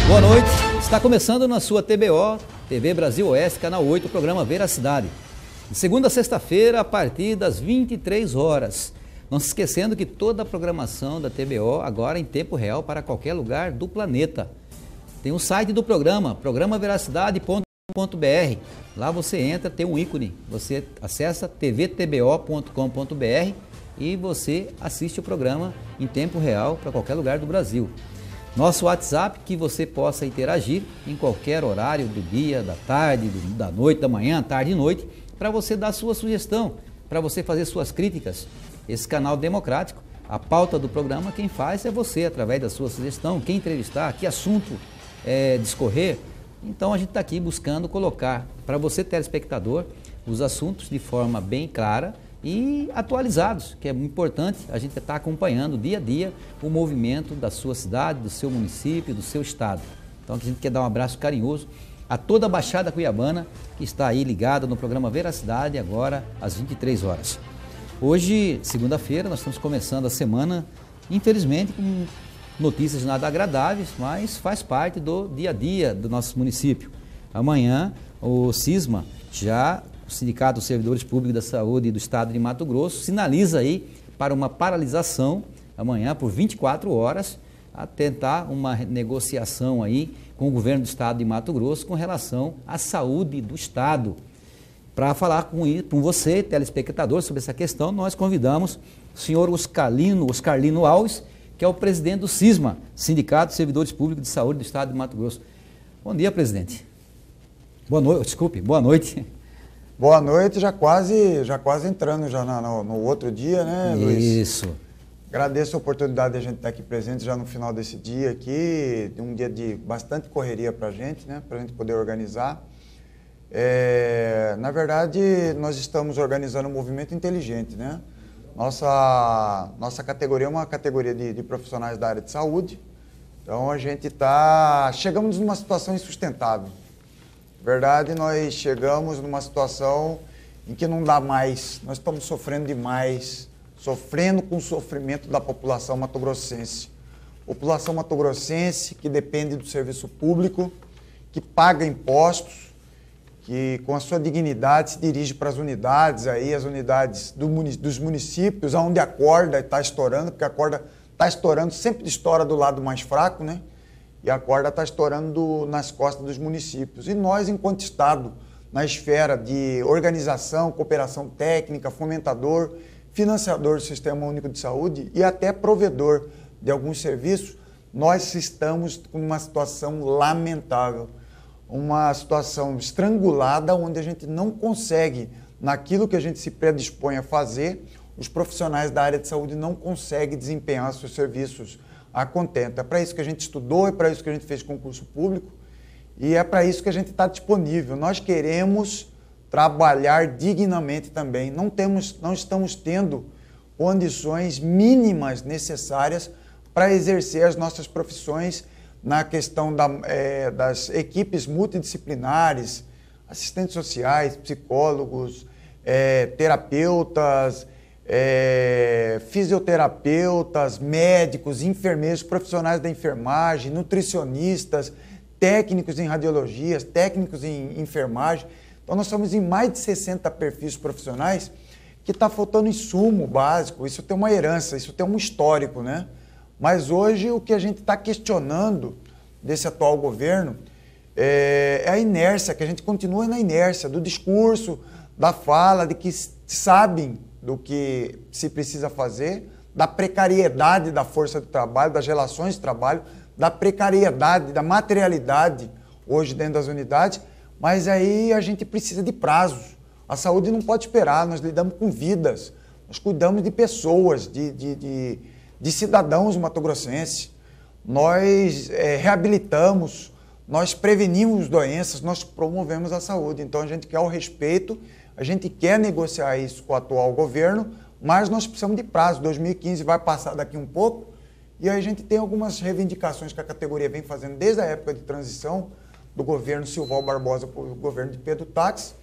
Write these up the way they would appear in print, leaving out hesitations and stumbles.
Boa noite, está começando na sua TBO, TV Brasil Oeste, canal 8, o programa Veracidade. De segunda a sexta-feira, a partir das 23 horas. Não se esquecendo que toda a programação da TBO agora é em tempo real para qualquer lugar do planeta. Tem o site do programa, programaveracidade.com.br. Lá você entra, tem um ícone, você acessa tvtbo.com.br e você assiste o programa em tempo real para qualquer lugar do Brasil. Nosso WhatsApp, que você possa interagir em qualquer horário do dia, da tarde, da noite, da manhã, tarde e noite, para você dar sua sugestão, para você fazer suas críticas. Esse canal democrático, a pauta do programa, quem faz é você, através da sua sugestão, quem entrevistar, que assunto discorrer. Então a gente está aqui buscando colocar para você, telespectador, os assuntos de forma bem clara e atualizados, que é importante a gente estar acompanhando dia a dia o movimento da sua cidade, do seu município, do seu estado. Então a gente quer dar um abraço carinhoso a toda a Baixada Cuiabana que está aí ligada no programa Veracidade agora às 23 horas. Hoje, segunda-feira, nós estamos começando a semana, infelizmente, com notícias nada agradáveis, mas faz parte do dia a dia do nosso município. Amanhã, o SISMA, o Sindicato dos Servidores Públicos da Saúde do Estado de Mato Grosso, sinaliza aí para uma paralisação amanhã por 24 horas, a tentar uma negociação aí com o governo do Estado de Mato Grosso com relação à saúde do Estado. Para falar com você, telespectador, sobre essa questão, nós convidamos o senhor Oscarlino Alves, que é o presidente do SISMA, Sindicato dos Servidores Públicos de Saúde do Estado de Mato Grosso. Bom dia, presidente. Boa noite. Boa noite, já quase entrando já no outro dia, né, Luiz? Isso. Agradeço a oportunidade de a gente estar aqui presente já no final desse dia aqui, um dia de bastante correria para a gente, né, para a gente poder organizar. Na verdade, nós estamos organizando um movimento inteligente, né? Nossa categoria é uma categoria de profissionais da área de saúde, então a gente chegamos numa situação insustentável. Na verdade, nós chegamos numa situação em que não dá mais, nós estamos sofrendo demais, sofrendo com o sofrimento da população matogrossense. População matogrossense que depende do serviço público, que paga impostos, que com a sua dignidade se dirige para as unidades, as unidades dos municípios, onde a corda está estourando, porque a corda está estourando, sempre estoura do lado mais fraco, né? E a corda está estourando nas costas dos municípios. E nós, enquanto Estado, na esfera de organização, cooperação técnica, fomentador, financiador do Sistema Único de Saúde e até provedor de alguns serviços, nós estamos com uma situação lamentável. Uma situação estrangulada, onde a gente não consegue, naquilo que a gente se predispõe a fazer, os profissionais da área de saúde não conseguem desempenhar seus serviços a contento. É para isso que a gente estudou, é para isso que a gente fez concurso público e é para isso que a gente está disponível. Nós queremos trabalhar dignamente também. Não estamos tendo condições mínimas necessárias para exercer as nossas profissões na questão das equipes multidisciplinares, assistentes sociais, psicólogos, terapeutas, fisioterapeutas, médicos, enfermeiros, profissionais da enfermagem, nutricionistas, técnicos em radiologias, técnicos em enfermagem. Então nós somos em mais de 60 perfis profissionais que está faltando insumo básico, isso tem uma herança, isso tem um histórico, né? Mas hoje o que a gente está questionando desse atual governo é a inércia, que a gente continua na inércia do discurso, da fala, de que sabem do que se precisa fazer, da precariedade da força de trabalho, das relações de trabalho, da precariedade, da materialidade hoje dentro das unidades, mas aí a gente precisa de prazos. A saúde não pode esperar, nós lidamos com vidas, nós cuidamos de pessoas, de cidadãos matogrossenses, nós reabilitamos, nós prevenimos doenças, nós promovemos a saúde. Então a gente quer o respeito, a gente quer negociar isso com o atual governo, mas nós precisamos de prazo. 2015 vai passar daqui um pouco e aí a gente tem algumas reivindicações que a categoria vem fazendo desde a época de transição do governo Silval Barbosa para o governo de Pedro Táxi,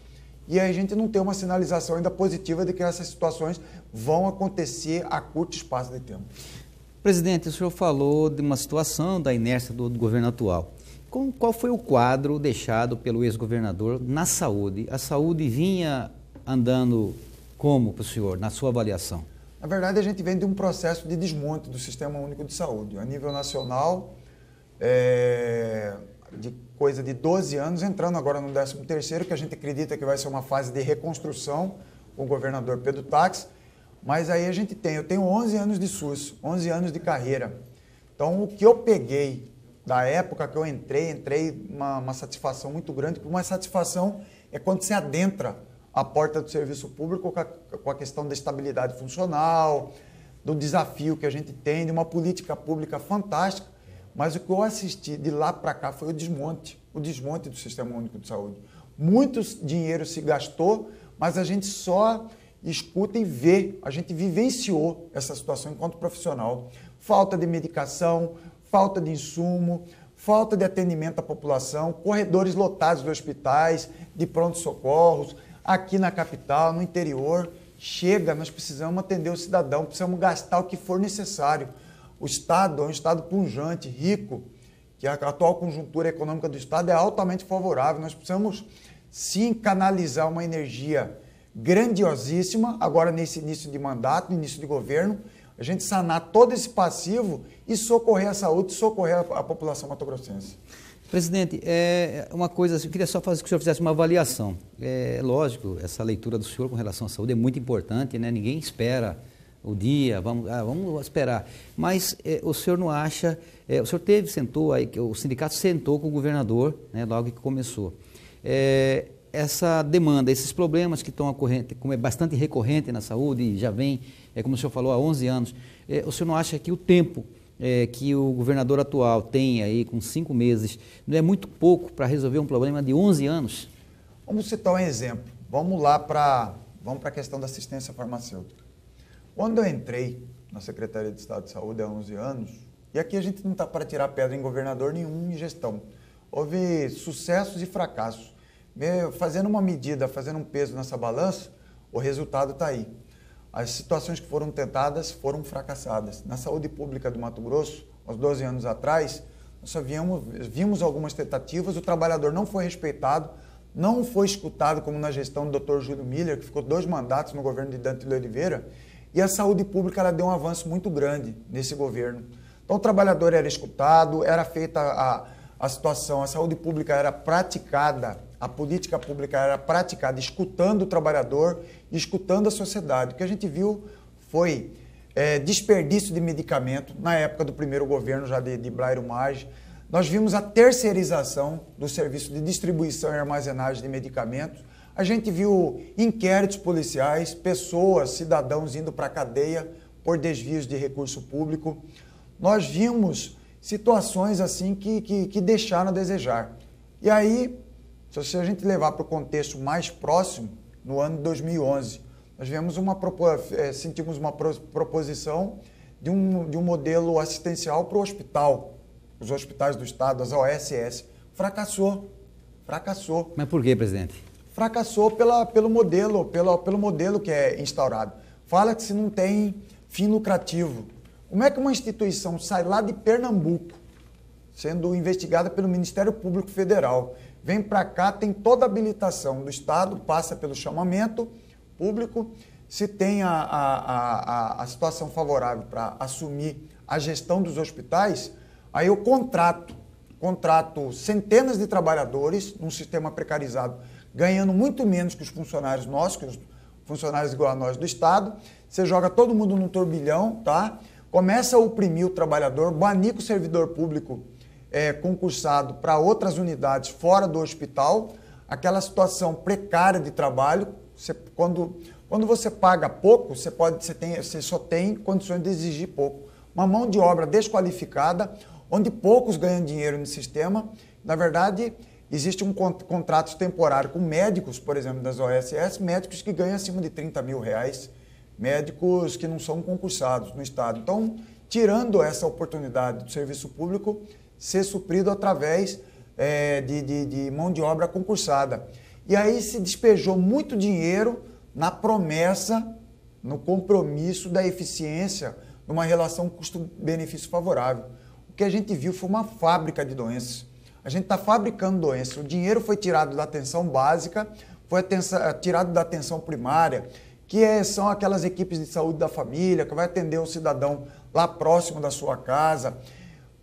e aí a gente não tem uma sinalização ainda positiva de que essas situações vão acontecer a curto espaço de tempo. Presidente, o senhor falou de uma situação da inércia do governo atual. Qual foi o quadro deixado pelo ex-governador na saúde? A saúde vinha andando como para o senhor, na sua avaliação? Na verdade, a gente vem de um processo de desmonte do Sistema Único de Saúde. A nível nacional, de coisa de 12 anos, entrando agora no 13º, que a gente acredita que vai ser uma fase de reconstrução, com o governador Pedro Táxi, mas aí eu tenho 11 anos de SUS, 11 anos de carreira. Então, o que eu peguei da época que eu entrei uma satisfação muito grande, porque uma satisfação é quando você adentra a porta do serviço público com a questão da estabilidade funcional, do desafio que a gente tem, de uma política pública fantástica, mas o que eu assisti de lá para cá foi o desmonte do Sistema Único de Saúde. Muito dinheiro se gastou, mas a gente só escuta e vê, a gente vivenciou essa situação enquanto profissional. Falta de medicação, falta de insumo, falta de atendimento à população, corredores lotados de hospitais, de pronto-socorros, aqui na capital, no interior. Chega, nós precisamos atender o cidadão, precisamos gastar o que for necessário. O Estado é um Estado pujante, rico, que a atual conjuntura econômica do Estado é altamente favorável. Nós precisamos, sim, canalizar uma energia grandiosíssima, agora nesse início de mandato, no início de governo, a gente sanar todo esse passivo e socorrer a saúde, socorrer a população mato-grossense. Presidente, uma coisa, eu queria só fazer que o senhor fizesse uma avaliação. Lógico, essa leitura do senhor com relação à saúde é muito importante, né? Ninguém espera o dia, vamos esperar. Mas o senhor não acha, o senhor sentou aí, o sindicato sentou com o governador, né, logo que começou. Essa demanda, esses problemas que estão ocorrendo, como é bastante recorrente na saúde, e já vem, como o senhor falou, há 11 anos, o senhor não acha que o tempo que o governador atual tem aí, com 5 meses, não é muito pouco para resolver um problema de 11 anos? Vamos citar um exemplo. Vamos para a questão da assistência farmacêutica. Quando eu entrei na Secretaria de Estado de Saúde há 11 anos, e aqui a gente não está para tirar pedra em governador nenhum em gestão, houve sucessos e fracassos. Fazendo uma medida, fazendo um peso nessa balança, o resultado está aí. As situações que foram tentadas foram fracassadas. Na saúde pública do Mato Grosso, há 12 anos atrás, nós só vimos algumas tentativas, o trabalhador não foi respeitado, não foi escutado como na gestão do Dr. Júlio Miller, que ficou 2 mandatos no governo de Dante de Oliveira, e a saúde pública ela deu um avanço muito grande nesse governo. Então o trabalhador era escutado, era feita a situação, a saúde pública era praticada, a política pública era praticada escutando o trabalhador e escutando a sociedade. O que a gente viu foi desperdício de medicamento na época do primeiro governo já de Blairo Maggi. Nós vimos a terceirização do serviço de distribuição e armazenagem de medicamentos. A gente viu inquéritos policiais, pessoas, cidadãos indo para a cadeia por desvios de recurso público. Nós vimos situações assim que deixaram a desejar. E aí, se a gente levar para o contexto mais próximo, no ano de 2011, nós sentimos uma proposição de um modelo assistencial para o hospital, os hospitais do Estado, as OSS. Fracassou. Mas por quê, presidente? Fracassou pelo modelo que é instaurado. Fala que se não tem fim lucrativo. Como é que uma instituição sai lá de Pernambuco, sendo investigada pelo Ministério Público Federal, vem para cá, tem toda a habilitação do Estado, passa pelo chamamento público, se tem a situação favorável para assumir a gestão dos hospitais, aí eu contrato centenas de trabalhadores num sistema precarizado, ganhando muito menos que os funcionários nossos, que os funcionários igual a nós do Estado, você joga todo mundo num turbilhão, tá? Começa a oprimir o trabalhador, banir o servidor público concursado para outras unidades fora do hospital, aquela situação precária de trabalho. Quando você paga pouco, você só tem condições de exigir pouco. Uma mão de obra desqualificada, onde poucos ganham dinheiro no sistema. Na verdade, existe um contrato temporário com médicos, por exemplo, das OSS, médicos que ganham acima de R$30 mil, médicos que não são concursados no Estado. Então, tirando essa oportunidade do serviço público ser suprido através de mão de obra concursada. E aí se despejou muito dinheiro na promessa, no compromisso da eficiência, numa relação custo-benefício favorável. O que a gente viu foi uma fábrica de doenças. gente está fabricando doença. O dinheiro foi tirado da atenção básica, foi tirado da atenção primária, que são aquelas equipes de saúde da família, que vai atender o cidadão lá próximo da sua casa,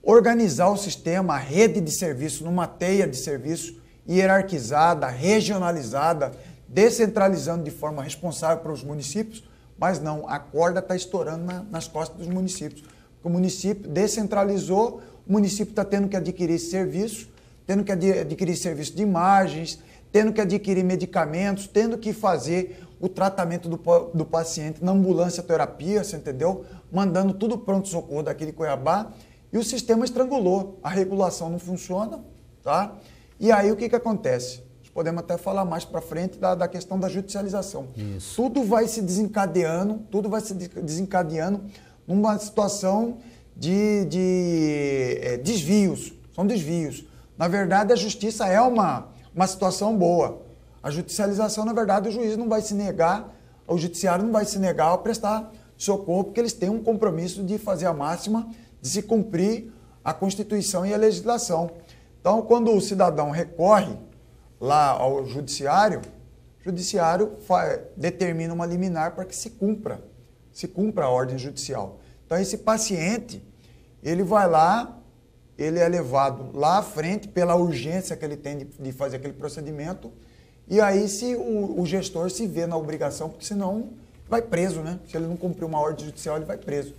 organizar o sistema, a rede de serviço numa teia de serviço hierarquizada, regionalizada, descentralizando de forma responsável para os municípios, mas não, a corda está estourando nas costas dos municípios. O município descentralizou, o município está tendo que adquirir serviço, tendo que adquirir serviço de imagens, tendo que adquirir medicamentos, tendo que fazer o tratamento do paciente na ambulância terapia, você entendeu? Mandando tudo pronto-socorro daqui de Cuiabá, e o sistema estrangulou, a regulação não funciona, tá? E aí o que acontece? Podemos até falar mais para frente da questão da judicialização. Isso. Tudo vai se desencadeando numa situação de desvios, são desvios. Na verdade, a justiça é uma situação boa. A judicialização, na verdade, o juiz não vai se negar, o judiciário não vai se negar a prestar socorro, porque eles têm um compromisso de fazer a máxima, de se cumprir a Constituição e a legislação. Então, quando o cidadão recorre lá ao judiciário, o judiciário determina uma liminar para que se cumpra a ordem judicial. Então, esse paciente, ele vai lá, ele é levado lá à frente pela urgência que ele tem de fazer aquele procedimento, e aí se o gestor se vê na obrigação, porque senão vai preso, né? Se ele não cumprir uma ordem judicial, ele vai preso.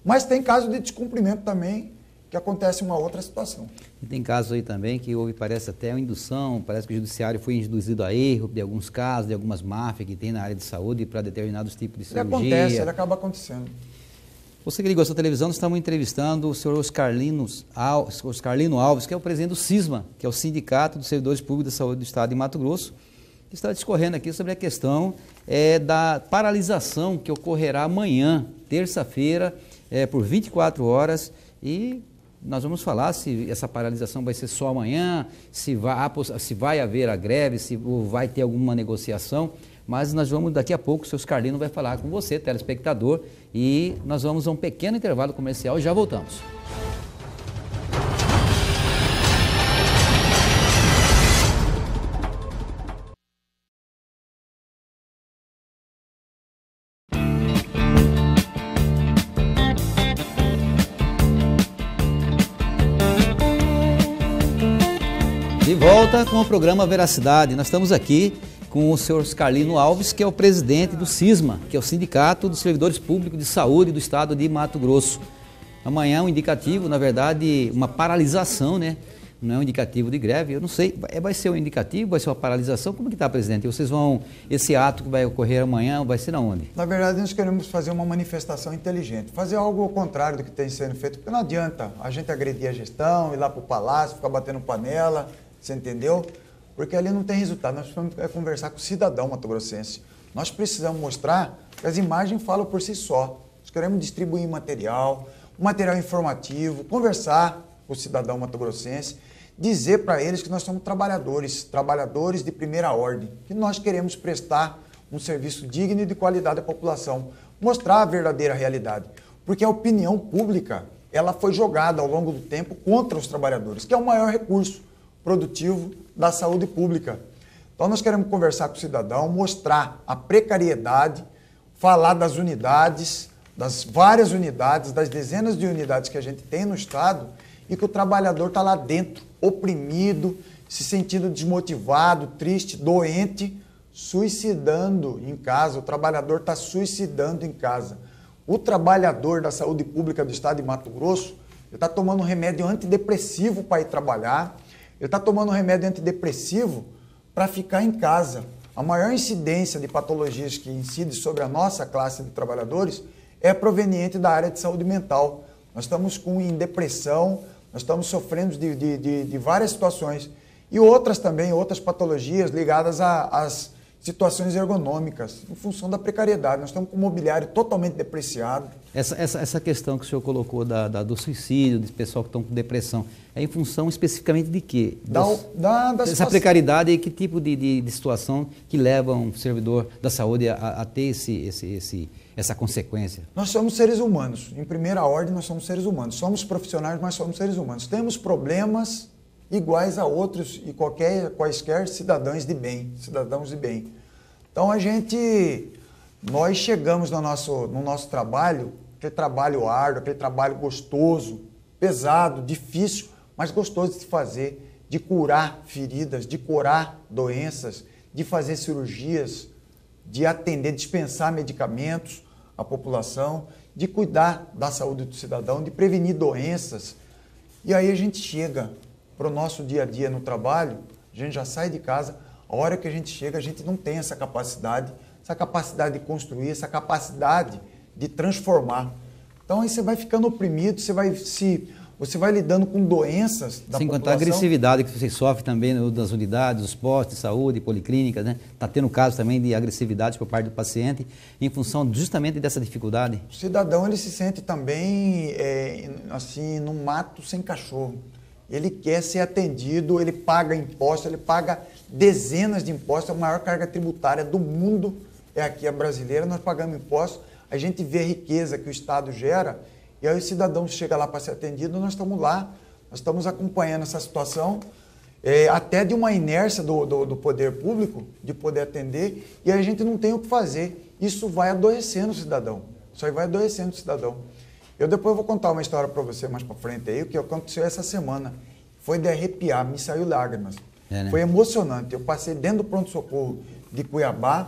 Mas tem caso de descumprimento também, que acontece uma outra situação. E tem casos aí também que houve, parece até uma indução, parece que o judiciário foi induzido a erro de alguns casos, de algumas máfias que tem na área de saúde para determinados tipos de cirurgia. Ele acaba acontecendo. Você que ligou a sua televisão, nós estamos entrevistando o senhor Oscarlino Alves, que é o presidente do CISMA, que é o Sindicato dos Servidores Públicos da Saúde do Estado de Mato Grosso. Está discorrendo aqui sobre a questão da paralisação que ocorrerá amanhã, terça-feira, por 24 horas, e nós vamos falar se essa paralisação vai ser só amanhã, se vai haver a greve, se vai ter alguma negociação, mas nós vamos, daqui a pouco, o senhor Oscarlino vai falar com você, telespectador, e nós vamos a um pequeno intervalo comercial e já voltamos. De volta com o programa Veracidade. Nós estamos aqui com o senhor Oscarlino Alves, que é o presidente do CISMA, que é o Sindicato dos Servidores Públicos de Saúde do Estado de Mato Grosso. Amanhã é um indicativo, na verdade, uma paralisação, né? Não é um indicativo de greve, eu não sei, vai ser um indicativo, vai ser uma paralisação? Como que está, presidente? Esse ato que vai ocorrer amanhã, vai ser aonde? Na verdade, nós queremos fazer uma manifestação inteligente, fazer algo ao contrário do que tem sendo feito, porque não adianta a gente agredir a gestão, ir lá para o palácio, ficar batendo panela, você entendeu? Porque ali não tem resultado, nós precisamos conversar com o cidadão mato-grossense. Nós precisamos mostrar que as imagens falam por si só. Nós queremos distribuir material informativo, conversar com o cidadão mato-grossense, dizer para eles que nós somos trabalhadores de primeira ordem, que nós queremos prestar um serviço digno e de qualidade à população, mostrar a verdadeira realidade. Porque a opinião pública, ela foi jogada ao longo do tempo contra os trabalhadores, que é o maior recurso produtivo da saúde pública. Então nós queremos conversar com o cidadão, mostrar a precariedade, falar das unidades, das várias unidades, das dezenas de unidades que a gente tem no estado e que o trabalhador está lá dentro, oprimido, se sentindo desmotivado, triste, doente, suicidando em casa. O trabalhador está suicidando em casa. O trabalhador da saúde pública do estado de Mato Grosso, ele está tomando um remédio antidepressivo para ir trabalhar, ele está tomando um remédio antidepressivo para ficar em casa. A maior incidência de patologias que incide sobre a nossa classe de trabalhadores é proveniente da área de saúde mental. Nós estamos em depressão, nós estamos sofrendo de várias situações. E outras também, outras patologias ligadas às situações ergonômicas, em função da precariedade. Nós estamos com o mobiliário totalmente depreciado. Essa questão que o senhor colocou do suicídio, desse pessoal que estão com depressão, é em função especificamente de quê? Essa precariedade e que tipo de situação que leva um servidor da saúde a ter essa consequência? Nós somos seres humanos. Em primeira ordem, nós somos seres humanos. Somos profissionais, mas somos seres humanos. Temos problemas iguais a outros e quaisquer cidadãos de bem. Então nós chegamos no nosso trabalho, aquele trabalho árduo, aquele trabalho gostoso, pesado, difícil, mas gostoso de se fazer, de curar feridas, de curar doenças, de fazer cirurgias, de atender, dispensar medicamentos à população, de cuidar da saúde do cidadão, de prevenir doenças. E aí a gente chega para o nosso dia a dia no trabalho, a gente já sai de casa, a hora que a gente chega, a gente não tem essa capacidade de construir, essa capacidade de transformar. Então aí você vai ficando oprimido, você vai lidando com doenças da população. Sem contar a agressividade que você sofre também das unidades, dos postos de saúde, policlínicas, né? Está tendo casos também de agressividade por parte do paciente em função justamente dessa dificuldade. O cidadão, ele se sente também assim, no mato sem cachorro. Ele quer ser atendido, ele paga impostos, ele paga dezenas de impostos, a maior carga tributária do mundo é aqui a brasileira, nós pagamos impostos, a gente vê a riqueza que o Estado gera, e aí o cidadão chega lá para ser atendido, nós estamos lá, nós estamos acompanhando essa situação, até de uma inércia do poder público, de poder atender, e a gente não tem o que fazer. Isso vai adoecendo o cidadão, isso aí vai adoecendo o cidadão. Eu depois vou contar uma história para você mais para frente aí, o que aconteceu essa semana. Foi de arrepiar, me saiu lágrimas. Né? Foi emocionante. Eu passei dentro do pronto-socorro de Cuiabá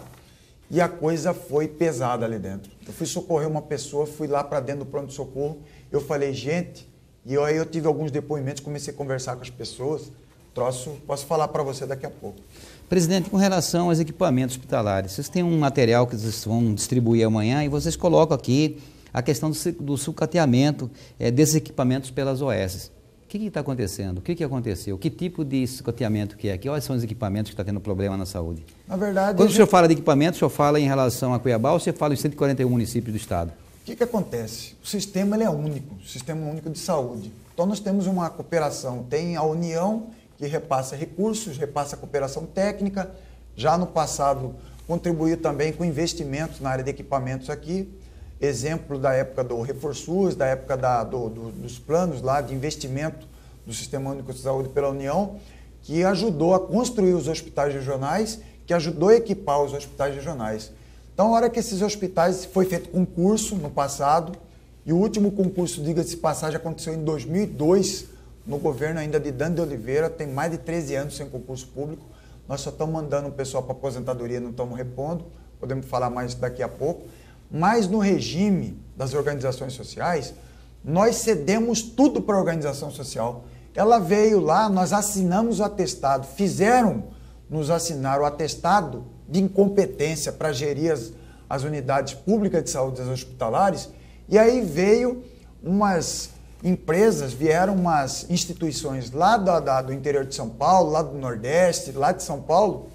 e a coisa foi pesada ali dentro. Eu fui socorrer uma pessoa, fui lá para dentro do pronto-socorro, eu falei, gente, e aí eu tive alguns depoimentos, comecei a conversar com as pessoas, posso falar para você daqui a pouco. Presidente, com relação aos equipamentos hospitalares, vocês têm um material que vocês vão distribuir amanhã e vocês colocam aqui a questão do sucateamento desses equipamentos pelas OS. O que está acontecendo? O que aconteceu? Que tipo de sucateamento que é? Quais são os equipamentos que estão tendo problema na saúde? Na verdade... Quando o senhor fala de equipamentos, o senhor fala em relação a Cuiabá ou você fala em 141 municípios do estado? O que acontece? O sistema ele é único, o Sistema Único de Saúde. Então nós temos uma cooperação, tem a União que repassa recursos, repassa cooperação técnica, já no passado contribuiu também com investimentos na área de equipamentos aqui, exemplo da época do ReforSUS, da época dos planos lá de investimento do Sistema Único de Saúde pela União, que ajudou a construir os hospitais regionais, que ajudou a equipar os hospitais regionais. Então, a hora que esses hospitais, foi feito concurso no passado, e o último concurso, diga-se de passagem, aconteceu em 2002, no governo ainda de Dani de Oliveira, tem mais de 13 anos sem concurso público, nós só estamos mandando o pessoal para aposentadoria, não estamos repondo, podemos falar mais daqui a pouco. Mas no regime das organizações sociais, nós cedemos tudo para a organização social. Ela veio lá, nós assinamos o atestado, nos assinar o atestado de incompetência para gerir as unidades públicas de saúde hospitalares, e aí veio umas empresas, vieram umas instituições lá do interior de São Paulo, lá do Nordeste, lá de São Paulo,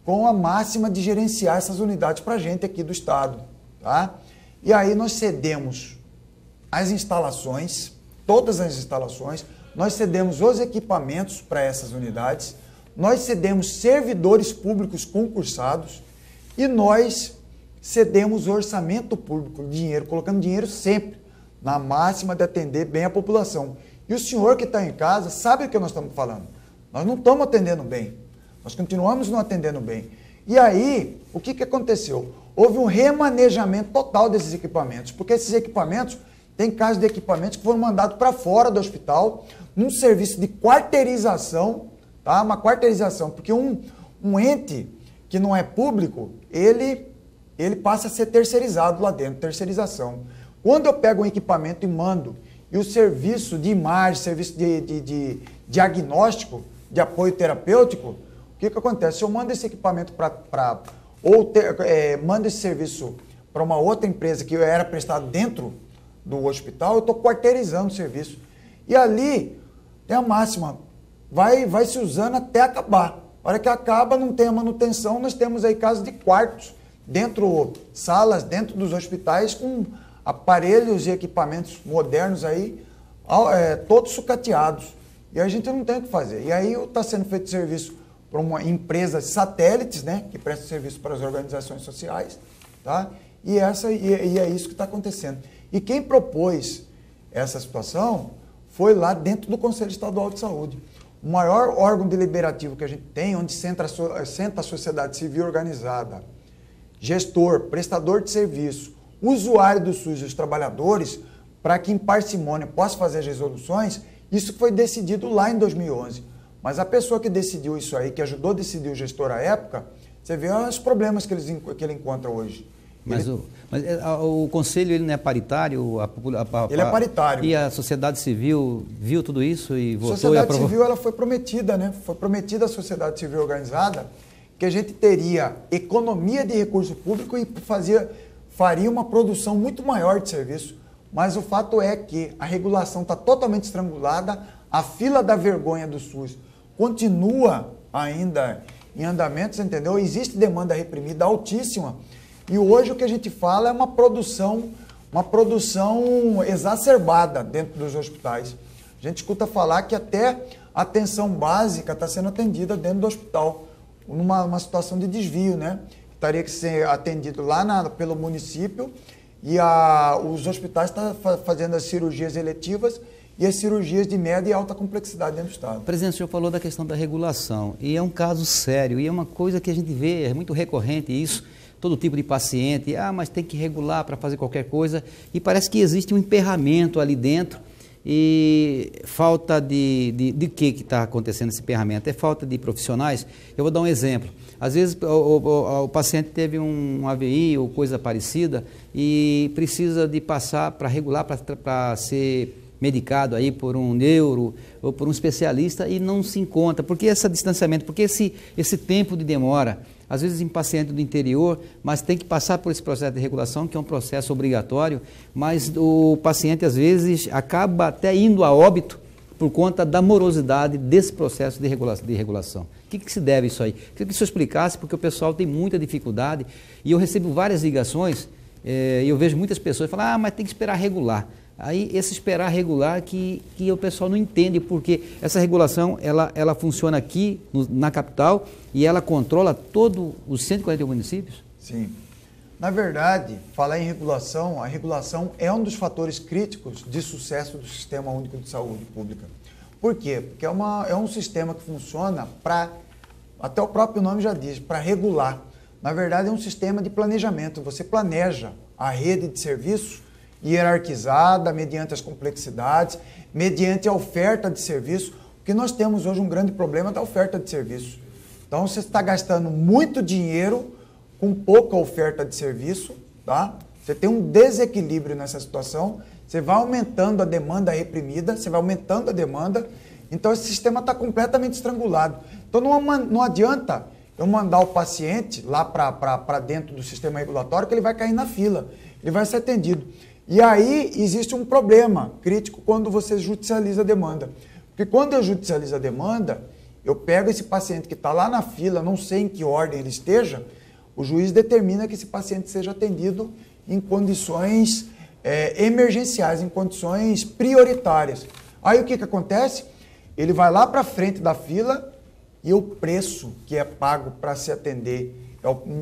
com a máxima de gerenciar essas unidades para a gente aqui do estado. Tá? E aí nós cedemos as instalações, todas as instalações, nós cedemos os equipamentos para essas unidades, nós cedemos servidores públicos concursados e nós cedemos o orçamento público, dinheiro, colocando dinheiro sempre na máxima de atender bem a população. E o senhor que está em casa sabe o que nós estamos falando. Nós não estamos atendendo bem, nós continuamos não atendendo bem. E aí, o que aconteceu? Houve um remanejamento total desses equipamentos, porque esses equipamentos, tem casos de equipamentos que foram mandados para fora do hospital, num serviço de quarteirização, tá? Uma quarteirização, porque um ente que não é público, ele passa a ser terceirizado lá dentro, terceirização. Quando eu pego um equipamento e mando, e o serviço de imagem, serviço de diagnóstico, de apoio terapêutico, o que acontece? Se eu mando esse equipamento mando esse serviço para uma outra empresa que era prestado dentro do hospital, eu estou quarteirizando o serviço. E ali tem a máxima, vai se usando até acabar. A hora que acaba, não tem a manutenção, nós temos aí casos de quartos, salas dentro dos hospitais com aparelhos e equipamentos modernos aí, todos sucateados. E a gente não tem o que fazer. E aí está sendo feito serviço para uma empresa de satélites, né, que presta serviço para as organizações sociais, tá? E é isso que está acontecendo. E quem propôs essa situação foi lá dentro do Conselho Estadual de Saúde. O maior órgão deliberativo que a gente tem, onde senta a sociedade civil organizada, gestor, prestador de serviço, usuário do SUS e os trabalhadores, para que em parcimônia possa fazer as resoluções, isso foi decidido lá em 2011. Mas a pessoa que decidiu isso aí, que ajudou a decidir o gestor à época, você vê os problemas que ele encontra hoje. Mas o conselho ele não é paritário? Ele é paritário. E a sociedade civil viu tudo isso e votou e aprovou? A sociedade civil ela foi prometida, né? Foi prometida à sociedade civil organizada que a gente teria economia de recurso público e faria uma produção muito maior de serviço. Mas o fato é que a regulação está totalmente estrangulada, a fila da vergonha do SUS continua ainda em andamento, entendeu? Existe demanda reprimida altíssima. E hoje o que a gente fala é uma produção exacerbada dentro dos hospitais. A gente escuta falar que até a atenção básica está sendo atendida dentro do hospital, numa situação de desvio, né? Teria que ser atendido lá pelo município e os hospitais estão fazendo as cirurgias eletivas e as cirurgias de média e alta complexidade dentro do Estado. Presidente, o senhor falou da questão da regulação e é um caso sério e é uma coisa que a gente vê, é muito recorrente isso. Todo tipo de paciente, mas tem que regular para fazer qualquer coisa, e parece que existe um emperramento ali dentro, e falta de que está acontecendo esse emperramento? É falta de profissionais? Eu vou dar um exemplo. Às vezes o paciente teve um AVI ou coisa parecida, e precisa de passar para regular, para ser medicado aí por um neuro ou por um especialista, e não se encontra. Por que esse distanciamento? Por que esse tempo de demora? Às vezes em paciente do interior, mas tem que passar por esse processo de regulação, que é um processo obrigatório, mas o paciente às vezes acaba até indo a óbito por conta da morosidade desse processo de regulação. O que se deve isso aí? Queria que o senhor explicasse, porque o pessoal tem muita dificuldade, e eu recebo várias ligações, e eu vejo muitas pessoas falar, mas tem que esperar regular. Aí, esse esperar regular que o pessoal não entende, porque essa regulação, ela funciona aqui na capital e ela controla todos os 141 municípios? Sim. Na verdade, falar em regulação, a regulação é um dos fatores críticos de sucesso do Sistema Único de Saúde Pública. Por quê? Porque é um sistema que funciona para, até o próprio nome já diz, para regular. Na verdade, é um sistema de planejamento. Você planeja a rede de serviços hierarquizada, mediante as complexidades, mediante a oferta de serviço, porque nós temos hoje um grande problema da oferta de serviço. Então, você está gastando muito dinheiro com pouca oferta de serviço, tá? Você tem um desequilíbrio nessa situação, você vai aumentando a demanda reprimida, você vai aumentando a demanda, então esse sistema está completamente estrangulado. Então, não adianta eu mandar o paciente lá para dentro do sistema regulatório, que ele vai cair na fila, ele vai ser atendido. E aí existe um problema crítico quando você judicializa a demanda. Porque quando eu judicializo a demanda, eu pego esse paciente que está lá na fila, não sei em que ordem ele esteja, o juiz determina que esse paciente seja atendido em condições emergenciais, em condições prioritárias. Aí o que acontece? Ele vai lá para frente da fila e o preço que é pago para se atender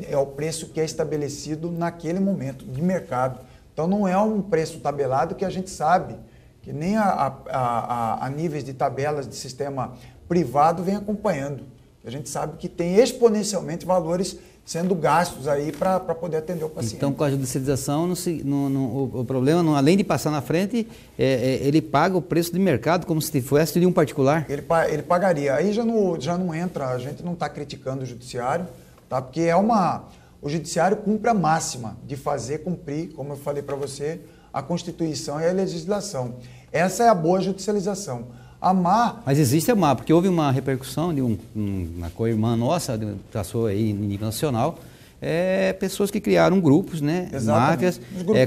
é o preço que é estabelecido naquele momento de mercado. Então, não é um preço tabelado que a gente sabe, que nem a níveis de tabelas de sistema privado vem acompanhando. A gente sabe que tem exponencialmente valores sendo gastos aí para poder atender o paciente. Então, com a judicialização, o problema, além de passar na frente, ele paga o preço de mercado como se fosse de um particular? Ele pagaria. Aí já não entra, a gente não está criticando o judiciário, tá? Porque o judiciário cumpre a máxima de fazer cumprir, como eu falei para você, a Constituição e a legislação. Essa é a boa judicialização. A má... Mas existe a má, porque houve uma repercussão de uma co-irmã nossa, passou aí em nível nacional, pessoas que criaram grupos, né, máfias,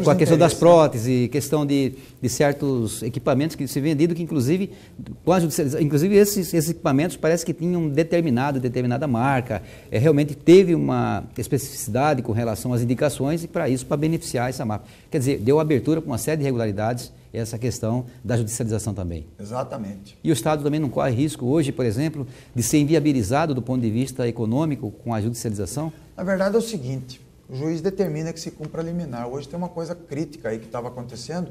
com a questão das próteses, questão de certos equipamentos que se vendiam, que inclusive, com a judicialização, inclusive esses equipamentos parece que tinham determinada marca, realmente teve uma especificidade com relação às indicações e para isso, para beneficiar essa marca. Quer dizer, deu abertura para uma série de irregularidades, essa questão da judicialização também. Exatamente. E o Estado também não corre risco hoje, por exemplo, de ser inviabilizado do ponto de vista econômico com a judicialização? Na verdade é o seguinte, o juiz determina que se cumpra a liminar. Hoje tem uma coisa crítica aí que estava acontecendo,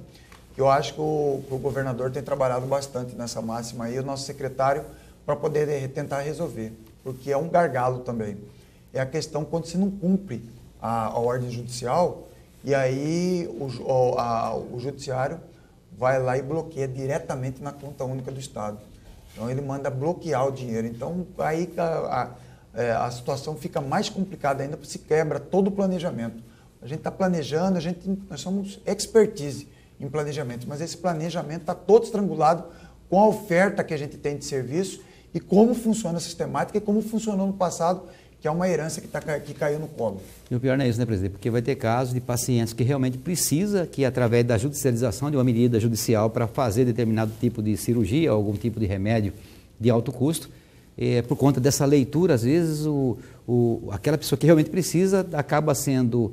que eu acho que o governador tem trabalhado bastante nessa máxima aí, o nosso secretário, para poder tentar resolver, porque é um gargalo também. É a questão quando se não cumpre a ordem judicial, e aí o judiciário vai lá e bloqueia diretamente na conta única do Estado. Então ele manda bloquear o dinheiro. Então aí a situação fica mais complicada ainda, porque se quebra todo o planejamento. A gente está planejando, nós somos expertise em planejamento, mas esse planejamento está todo estrangulado com a oferta que a gente tem de serviço e como funciona a sistemática e como funcionou no passado, que é uma herança que caiu no colo. E o pior não é isso, né, presidente? Porque vai ter casos de pacientes que realmente precisa que, através da judicialização de uma medida judicial para fazer determinado tipo de cirurgia, algum tipo de remédio de alto custo, por conta dessa leitura, às vezes, aquela pessoa que realmente precisa acaba sendo,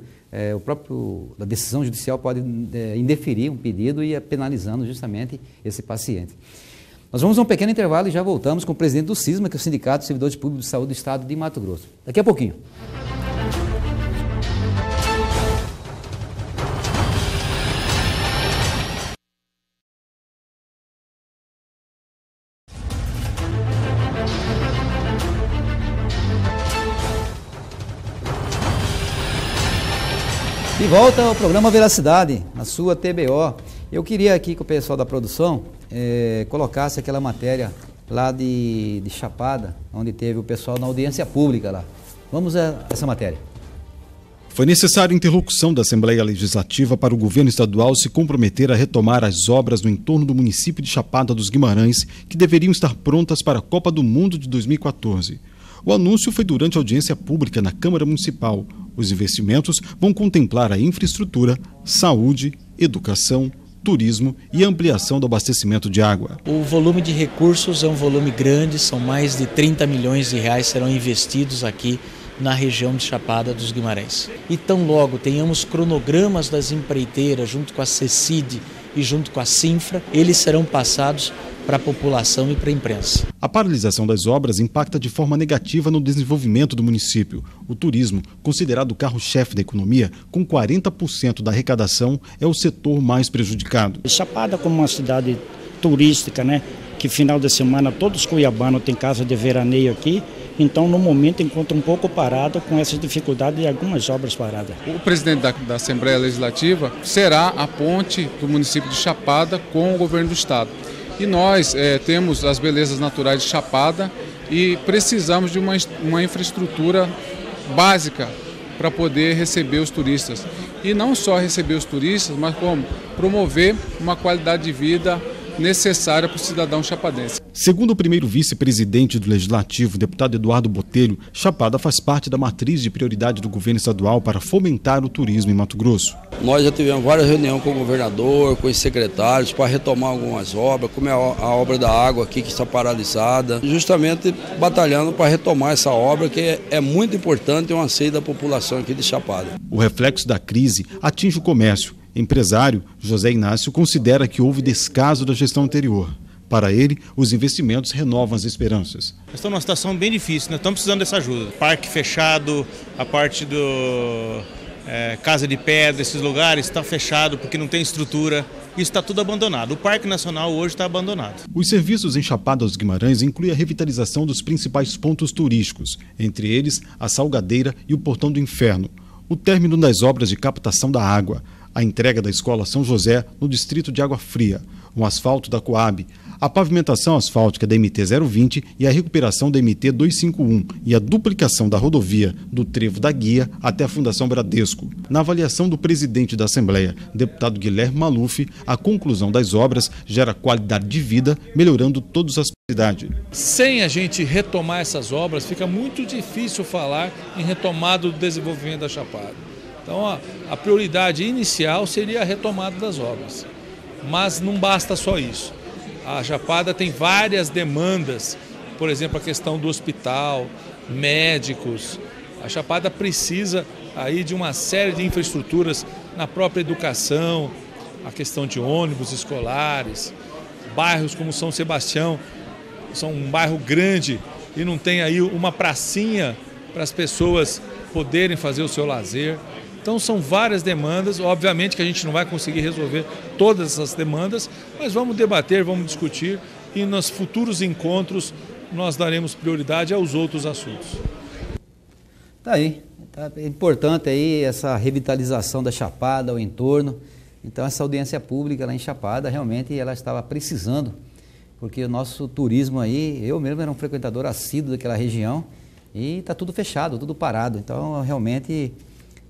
a decisão judicial pode indeferir um pedido e penalizando justamente esse paciente. Nós vamos a um pequeno intervalo e já voltamos com o presidente do SISMA, que é o Sindicato de Servidores Públicos de Saúde do Estado de Mato Grosso. Daqui a pouquinho. De volta ao programa Veracidade, na sua TBO. Eu queria aqui que o pessoal da produção colocasse aquela matéria lá de Chapada, onde teve o pessoal na audiência pública lá. Vamos a essa matéria. Foi necessária interlocução da Assembleia Legislativa para o governo estadual se comprometer a retomar as obras no entorno do município de Chapada dos Guimarães, que deveriam estar prontas para a Copa do Mundo de 2014. O anúncio foi durante a audiência pública na Câmara Municipal. Os investimentos vão contemplar a infraestrutura, saúde, educação, turismo e ampliação do abastecimento de água. O volume de recursos é um volume grande, são mais de 30 milhões de reais serão investidos aqui na região de Chapada dos Guimarães. E tão logo tenhamos cronogramas das empreiteiras junto com a CECID e junto com a Sinfra, eles serão passados para a população e para a imprensa. A paralisação das obras impacta de forma negativa no desenvolvimento do município. O turismo, considerado o carro-chefe da economia, com 40% da arrecadação, é o setor mais prejudicado. Chapada, como uma cidade turística, né, que final de semana todos os cuiabanos têm casa de veraneio aqui, então no momento encontra um pouco parado com essa dificuldade de algumas obras paradas. O presidente da Assembleia Legislativa será a ponte do município de Chapada com o governo do estado. E nós temos as belezas naturais de Chapada e precisamos de uma infraestrutura básica para poder receber os turistas. E não só receber os turistas, mas como promover uma qualidade de vida necessária para o cidadão chapadense. Segundo o primeiro vice-presidente do Legislativo, deputado Eduardo Botelho, Chapada faz parte da matriz de prioridade do governo estadual para fomentar o turismo em Mato Grosso. Nós já tivemos várias reuniões com o governador, com os secretários, para retomar algumas obras, como é a obra da água aqui que está paralisada, justamente batalhando para retomar essa obra que é muito importante e um anseio da população aqui de Chapada. O reflexo da crise atinge o comércio. Empresário, José Inácio, considera que houve descaso da gestão anterior. Para ele, os investimentos renovam as esperanças. Nós estamos numa situação bem difícil, nós estamos precisando dessa ajuda. Parque fechado, a parte do Casa de Pedra, esses lugares está fechado porque não tem estrutura. Isso está tudo abandonado. O Parque Nacional hoje está abandonado. Os serviços em Chapada dos Guimarães incluem a revitalização dos principais pontos turísticos, entre eles a Salgadeira e o Portão do Inferno, o término das obras de captação da água, a entrega da Escola São José no distrito de Água Fria, um asfalto da Coab, a pavimentação asfáltica da MT 020 e a recuperação da MT 251 e a duplicação da rodovia do Trevo da Guia até a Fundação Bradesco. Na avaliação do presidente da Assembleia, deputado Guilherme Maluf, a conclusão das obras gera qualidade de vida, melhorando todas as cidades. Sem a gente retomar essas obras, fica muito difícil falar em retomada do desenvolvimento da Chapada. Então, a prioridade inicial seria a retomada das obras, mas não basta só isso. A Chapada tem várias demandas, por exemplo, a questão do hospital, médicos. A Chapada precisa aí de uma série de infraestruturas na própria educação, a questão de ônibus escolares, bairros como São Sebastião, são um bairro grande e não tem aí uma pracinha para as pessoas poderem fazer o seu lazer. Então são várias demandas, obviamente que a gente não vai conseguir resolver todas essas demandas, mas vamos debater, vamos discutir e nos futuros encontros nós daremos prioridade aos outros assuntos. Tá aí, é importante aí essa revitalização da Chapada, o entorno. Então essa audiência pública lá em Chapada, realmente ela estava precisando, porque o nosso turismo aí, eu mesmo era um frequentador assíduo daquela região e está tudo fechado, tudo parado. Então realmente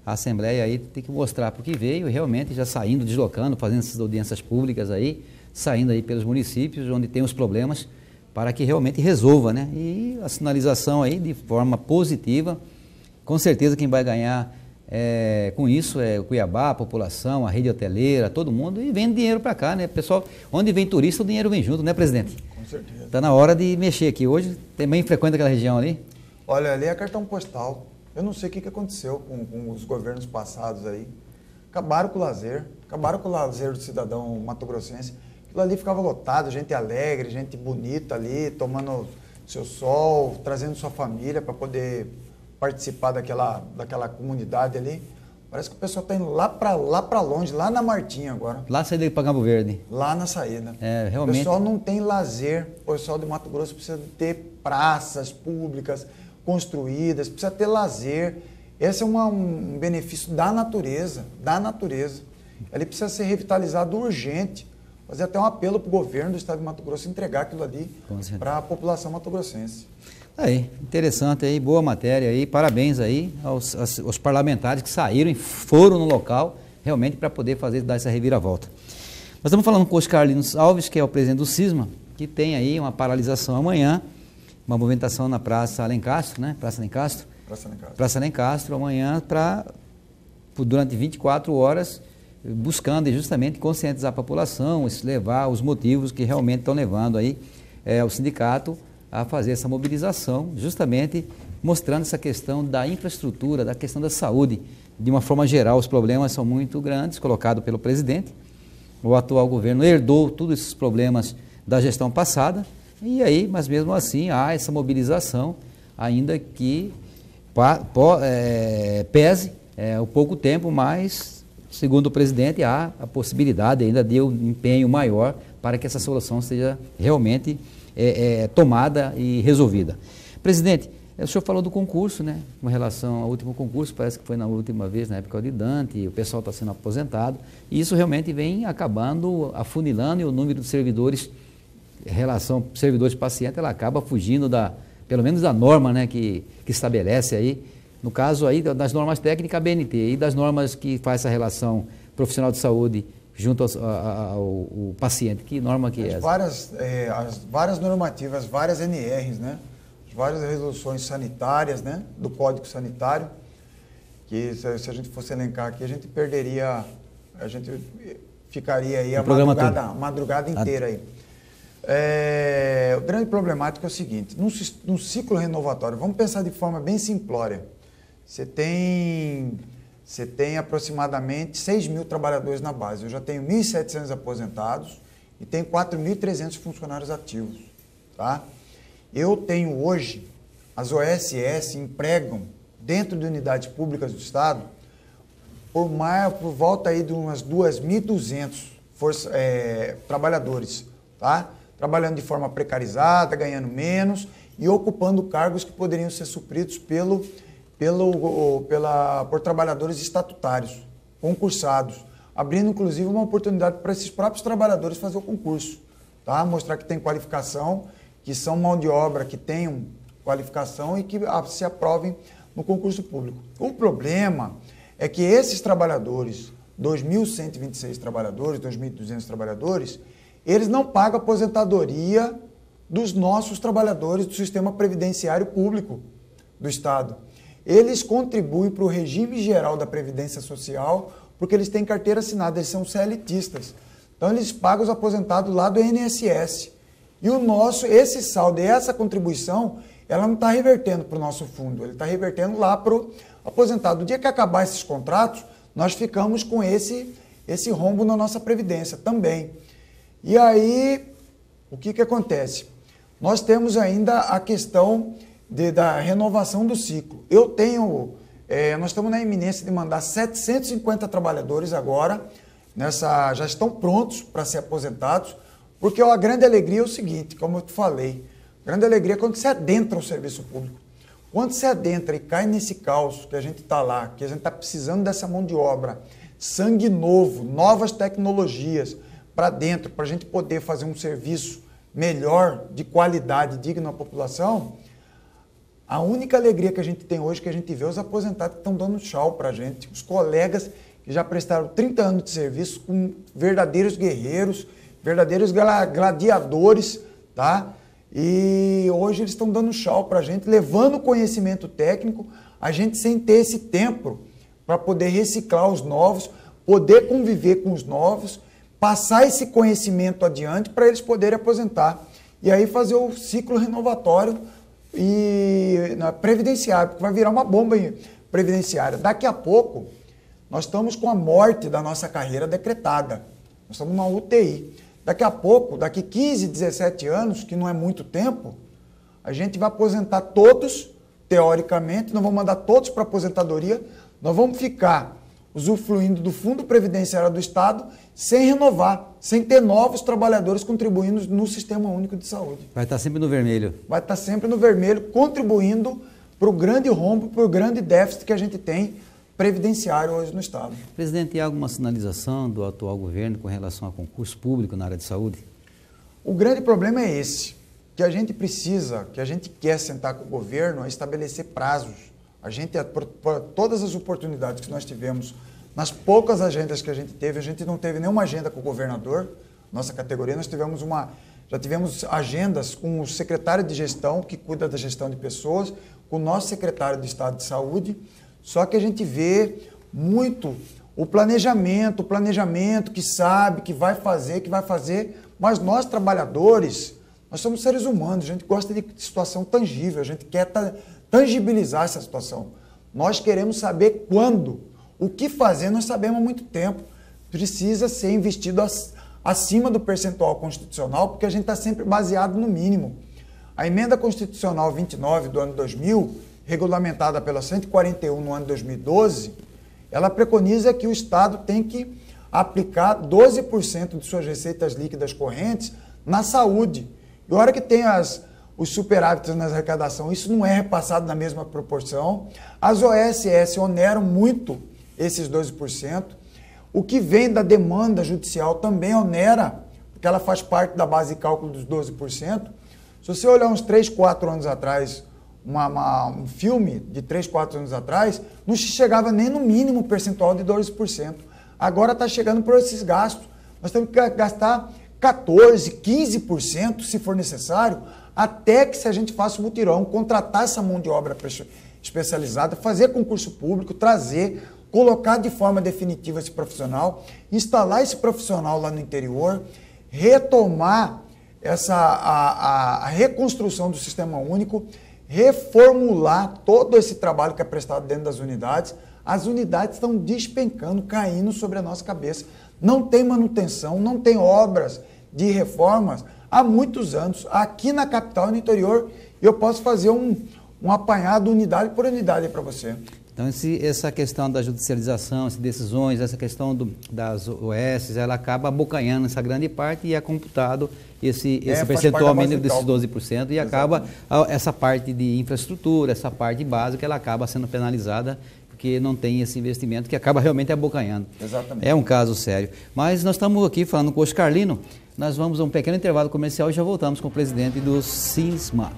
a Assembleia aí tem que mostrar porque veio, realmente já saindo, deslocando, fazendo essas audiências públicas aí, saindo aí pelos municípios onde tem os problemas, para que realmente resolva, né? E a sinalização aí de forma positiva, com certeza quem vai ganhar com isso é o Cuiabá, a população, a rede hoteleira, todo mundo, e vem dinheiro para cá, né? Pessoal, onde vem turista, o dinheiro vem junto, né, presidente? Com certeza. Está na hora de mexer aqui. Hoje também frequenta aquela região ali? Olha, ali é cartão postal. Eu não sei o que aconteceu com os governos passados aí. Acabaram com o lazer do cidadão mato-grossense. Aquilo ali ficava lotado, gente alegre, gente bonita ali, tomando seu sol, trazendo sua família para poder participar daquela comunidade ali. Parece que o pessoal está indo lá para longe, lá na Martinha agora. Lá na saída para Campo Verde. Lá na saída. Realmente. O pessoal não tem lazer. O pessoal de Mato Grosso precisa ter praças públicas construídas, precisa ter lazer. Esse é um benefício da natureza, Ele precisa ser revitalizado urgente. Fazer até um apelo para o governo do estado de Mato Grosso entregar aquilo ali para a população mato-grossense. Aí, interessante aí, boa matéria aí, parabéns aí aos parlamentares que saíram e foram no local realmente para poder dar essa reviravolta. Nós estamos falando com o Oscar Carlinhos Alves, que é o presidente do CISMA, que tem aí uma paralisação amanhã, uma movimentação na Praça Alencastro, né? Praça Alencastro amanhã durante 24 horas, buscando justamente conscientizar a população, levar os motivos que realmente estão levando aí o sindicato a fazer essa mobilização, justamente mostrando essa questão da infraestrutura, da questão da saúde. De uma forma geral, os problemas são muito grandes, colocados pelo presidente. O atual governo herdou todos esses problemas da gestão passada, e aí, mas mesmo assim, há essa mobilização, ainda que pese o pouco tempo, mas, segundo o presidente, há a possibilidade ainda de um empenho maior para que essa solução seja realmente tomada e resolvida. Presidente, o senhor falou do concurso, né? Com relação ao último concurso, parece que foi na última vez, na época de Dante, o pessoal está sendo aposentado, e isso realmente vem acabando, afunilando, e o número de servidores, relação servidores-paciente, ela acaba fugindo pelo menos da norma, né, que estabelece aí, no caso aí das normas técnicas, a BNT, e das normas que faz essa relação profissional de saúde junto ao paciente. Que norma que é essa? As várias normativas, várias NRs, né? Várias resoluções sanitárias, né? Do Código Sanitário, que se a gente fosse elencar aqui, a gente ficaria aí a madrugada inteira aí. O grande problemático é o seguinte: num ciclo renovatório, vamos pensar de forma bem simplória. Você tem aproximadamente 6.000 trabalhadores na base. Eu já tenho 1.700 aposentados e tenho 4.300 funcionários ativos. Tá? Eu tenho hoje, as OSS empregam dentro de unidades públicas do Estado por volta aí de umas 2.200 trabalhadores. Tá? Trabalhando de forma precarizada, ganhando menos e ocupando cargos que poderiam ser supridos por trabalhadores estatutários, concursados, abrindo inclusive uma oportunidade para esses próprios trabalhadores fazer o concurso, tá? Mostrar que tem qualificação, que são mão de obra, que tenham qualificação e que se aprovem no concurso público. O problema é que esses trabalhadores, 2.126 trabalhadores, 2.200 trabalhadores, eles não pagam aposentadoria dos nossos trabalhadores do sistema previdenciário público do Estado. Eles contribuem para o regime geral da Previdência Social porque eles têm carteira assinada, eles são CLTistas. Então, eles pagam os aposentados lá do INSS. E esse saldo e essa contribuição, ela não está revertendo para o nosso fundo, ele está revertendo lá para o aposentado. No dia que acabar esses contratos, nós ficamos com esse rombo na nossa Previdência também. E aí, o que acontece? Nós temos ainda a questão da renovação do ciclo. Nós estamos na iminência de mandar 750 trabalhadores agora, já estão prontos para ser aposentados, porque a grande alegria é o seguinte, como eu te falei, Grande alegria quando você adentra o serviço público. Quando você adentra e cai nesse caos que a gente está lá, que a gente está precisando dessa mão de obra, sangue novo, novas tecnologias para dentro, para a gente poder fazer um serviço melhor, de qualidade, digno à população, a única alegria que a gente tem hoje, que a gente vê os aposentados que estão dando tchau para a gente, os colegas que já prestaram 30 anos de serviço com verdadeiros guerreiros, verdadeiros gladiadores, tá? E hoje eles estão dando tchau para a gente, levando conhecimento técnico, a gente sem ter esse tempo para poder reciclar os novos, poder conviver com os novos, passar esse conhecimento adiante para eles poderem aposentar. E aí fazer o ciclo renovatório e previdenciário, porque vai virar uma bomba previdenciária. Daqui a pouco, nós estamos com a morte da nossa carreira decretada. Nós estamos na UTI. Daqui a pouco, daqui 15, 17 anos, que não é muito tempo, a gente vai aposentar todos, teoricamente, nós vamos mandar todos para a aposentadoria, nós vamos ficar usufruindo do Fundo Previdenciário do Estado sem renovar, sem ter novos trabalhadores contribuindo no Sistema Único de Saúde. Vai estar sempre no vermelho. Vai estar sempre no vermelho, contribuindo para o grande rombo, para o grande déficit que a gente tem previdenciário hoje no Estado. Presidente, há alguma sinalização do atual governo com relação a concurso público na área de saúde? O grande problema é esse, que a gente precisa, que a gente quer sentar com o governo, é estabelecer prazos. A gente, por todas as oportunidades que nós tivemos, nas poucas agendas que a gente não teve nenhuma agenda com o governador, nossa categoria, já tivemos agendas com o secretário de gestão, que cuida da gestão de pessoas, com o nosso secretário de Estado de Saúde, só que a gente vê muito o planejamento que sabe, que vai fazer, mas nós trabalhadores, nós somos seres humanos, a gente gosta de situação tangível, a gente quer tangibilizar essa situação. Nós queremos saber quando. O que fazer nós sabemos há muito tempo. Precisa ser investido acima do percentual constitucional, porque a gente está sempre baseado no mínimo. A emenda constitucional 29 do ano 2000, regulamentada pela 141 no ano 2012, ela preconiza que o Estado tem que aplicar 12% de suas receitas líquidas correntes na saúde. E a hora que tem os superávites nas arrecadações, isso não é repassado na mesma proporção. As OSS oneram muito esses 12%. O que vem da demanda judicial também onera, porque ela faz parte da base de cálculo dos 12%. Se você olhar uns 3, 4 anos atrás, um filme de 3, 4 anos atrás, não chegava nem no mínimo percentual de 12%. Agora está chegando por esses gastos. Nós temos que gastar 14%, 15%, se for necessário, até que, se a gente faça o mutirão, contratar essa mão de obra especializada, fazer concurso público, trazer, colocar de forma definitiva esse profissional, instalar esse profissional lá no interior, retomar a reconstrução do Sistema Único, reformular todo esse trabalho que é prestado dentro das unidades. As unidades estão despencando, caindo sobre a nossa cabeça. Não tem manutenção, não tem obras de reformas há muitos anos. Aqui na capital e no interior, eu posso fazer um apanhado unidade por unidade para você. Então, essa questão da judicialização, essas decisões, essa questão das OS, ela acaba abocanhando essa grande parte e é computado esse percentual mínimo desses 12% e acaba essa parte de infraestrutura, essa parte básica, ela acaba sendo penalizada porque não tem esse investimento que acaba realmente abocanhando. Exatamente. É um caso sério. Mas nós estamos aqui falando com o Oscarlino, nós vamos a um pequeno intervalo comercial e já voltamos com o presidente do CISMA.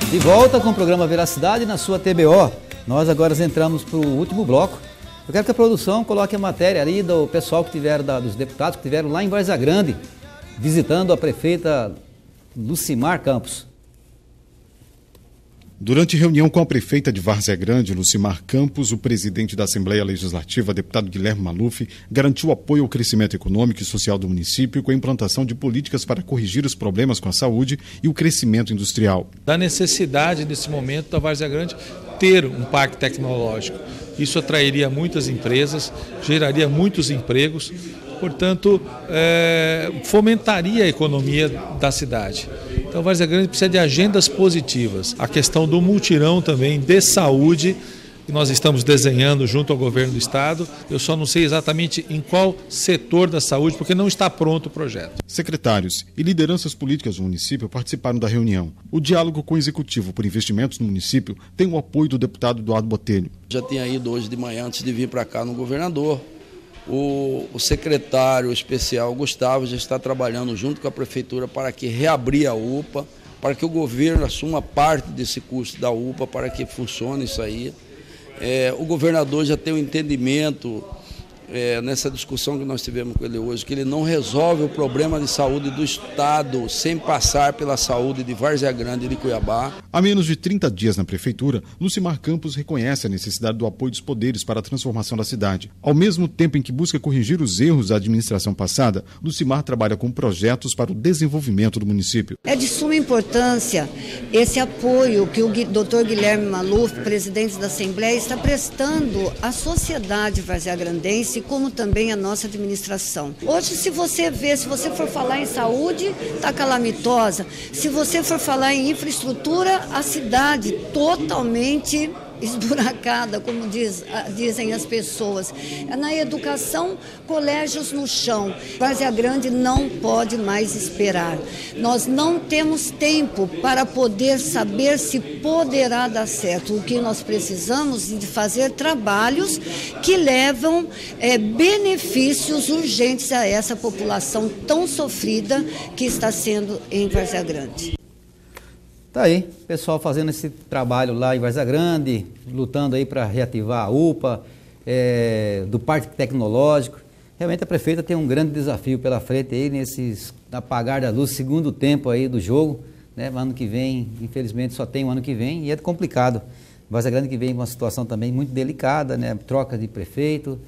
De volta com o programa Veracidade na sua TBO. Nós agora entramos para o último bloco. Eu quero que a produção coloque a matéria ali do pessoal que tiveram, dos deputados que tiveram lá em Várzea Grande, visitando a prefeita Lucimar Campos. Durante reunião com a prefeita de Várzea Grande, Lucimar Campos, o presidente da Assembleia Legislativa, deputado Guilherme Maluf, garantiu apoio ao crescimento econômico e social do município com a implantação de políticas para corrigir os problemas com a saúde e o crescimento industrial. Da necessidade, nesse momento, da Várzea Grande ter um parque tecnológico. Isso atrairia muitas empresas, geraria muitos empregos, portanto, fomentaria a economia da cidade. Então, Várzea Grande precisa de agendas positivas. A questão do mutirão também de saúde, que nós estamos desenhando junto ao governo do estado. Eu só não sei exatamente em qual setor da saúde, porque não está pronto o projeto. Secretários e lideranças políticas do município participaram da reunião. O diálogo com o executivo por investimentos no município tem o apoio do deputado Eduardo Botelho. Já tinha ido hoje de manhã, antes de vir para cá, no governador. O secretário especial Gustavo já está trabalhando junto com a prefeitura para que reabrir a UPA, para que o governo assuma parte desse custo da UPA, para que funcione isso aí. O governador já tem um entendimento nessa discussão que nós tivemos com ele hoje, que ele não resolve o problema de saúde do estado sem passar pela saúde de Várzea Grande e de Cuiabá. Há menos de 30 dias na prefeitura, Lucimar Campos reconhece a necessidade do apoio dos poderes para a transformação da cidade. Ao mesmo tempo em que busca corrigir os erros da administração passada, Lucimar trabalha com projetos para o desenvolvimento do município. É de suma importância esse apoio que o Dr. Guilherme Maluf, presidente da Assembleia, está prestando à sociedade varzeagrandense, como também a nossa administração. Hoje, se você for falar em saúde, está calamitosa. Se você for falar em infraestrutura, a cidade totalmente esburacada, como dizem as pessoas. Na educação, colégios no chão. Várzea Grande não pode mais esperar. Nós não temos tempo para poder saber se poderá dar certo. O que nós precisamos é de fazer trabalhos que levam benefícios urgentes a essa população tão sofrida que está sendo em Várzea Grande. Tá aí, pessoal fazendo esse trabalho lá em Várzea Grande, lutando aí para reativar a UPA, do Parque Tecnológico. Realmente a prefeita tem um grande desafio pela frente aí nesses apagar da luz, segundo tempo aí do jogo, né? Ano que vem, infelizmente só tem o ano que vem e é complicado. Várzea Grande que vem uma situação também muito delicada, né? Troca de prefeito.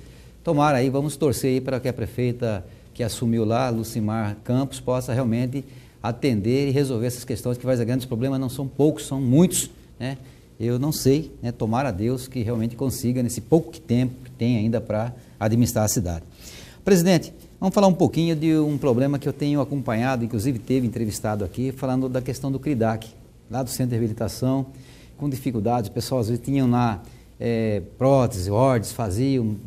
Tomara aí, vamos torcer aí para que a prefeita que assumiu lá, Lucimar Campos, possa realmente atender e resolver essas questões, que Várzea Grande os problemas não são poucos, são muitos, né? Eu não sei, né? Tomara a Deus que realmente consiga, nesse pouco tempo que tem ainda para administrar a cidade. Presidente, vamos falar um pouquinho de um problema que eu tenho acompanhado, inclusive teve entrevistado aqui, falando da questão do CRIDAC, lá do Centro de Reabilitação, com dificuldades, o pessoal às vezes tinham lá prótese, ordens,